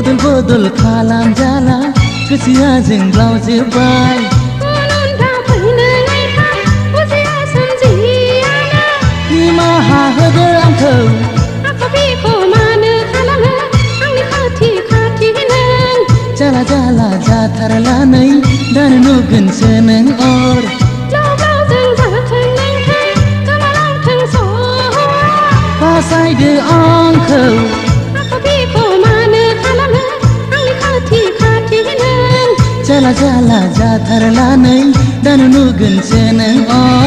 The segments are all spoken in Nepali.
बदल बदल खालाम जाला गोसोआ जोंब्लाव जोब्बाय निमाहा होदो आंखौ जाला जाला जाथारला नै दानो नुगोनसो नों अर बासायदो आंखौ जाला जाला जाथारला नै दानो नुगोनसो नों अर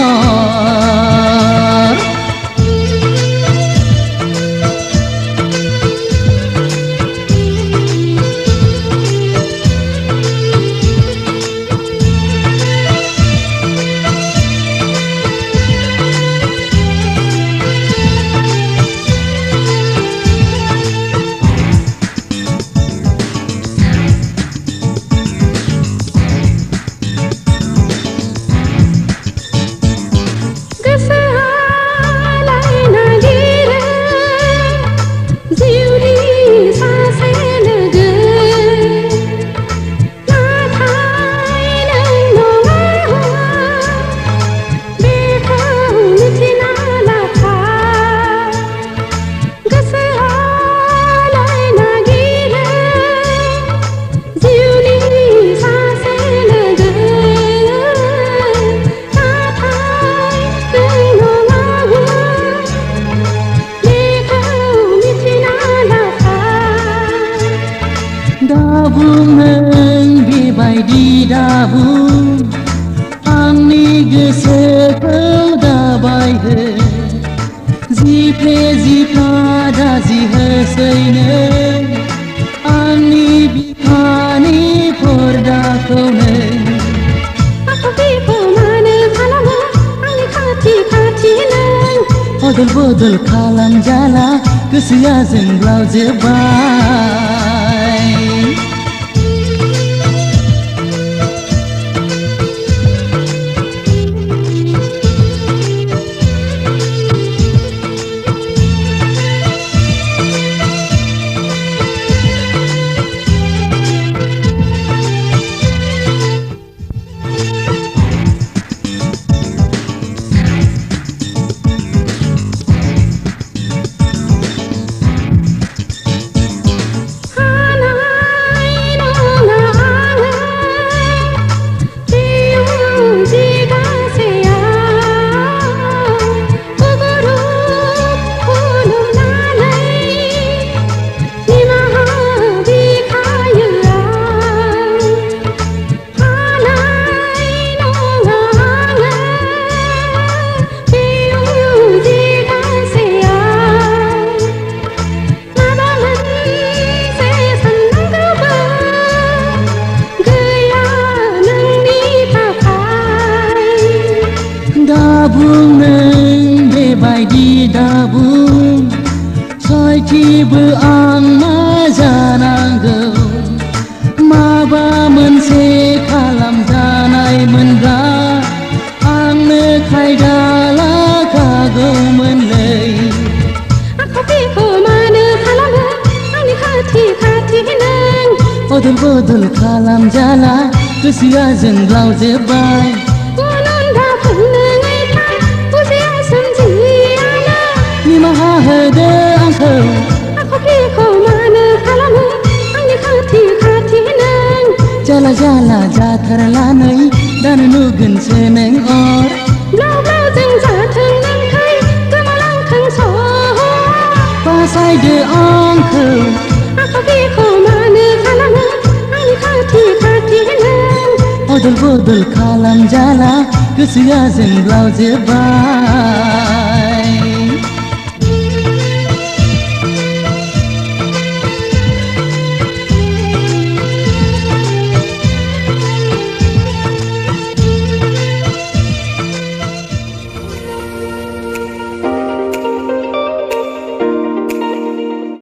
दाबुं नों बेबायदि दाबुं आंनि गोसोखौ दाबायहो जिफ्ले जिफा दाजि होसै नों आंनि बिखानि पर्दाखौ नों बदल बदल खालाम जाला गोसोआ जोंब्लाव जोब्बाय दाबुं नों बेबायदि दाबुं सयथिबो आं मा जानांगौ माबा मोनसे खालामजानायमोनब्ला आंनो खायदा लागागौमोनलै बदल बदल खालाम जाला गोसोआ जोंब्लाव जोब्बाय निमाहा होदो आंखौ जाला जाला जाथारला नै दानो नुगोनसो नों अर बासायदो आंखौ बदल बदल खालाम जाला गोसोआ जोंब्लाव जोब्बाय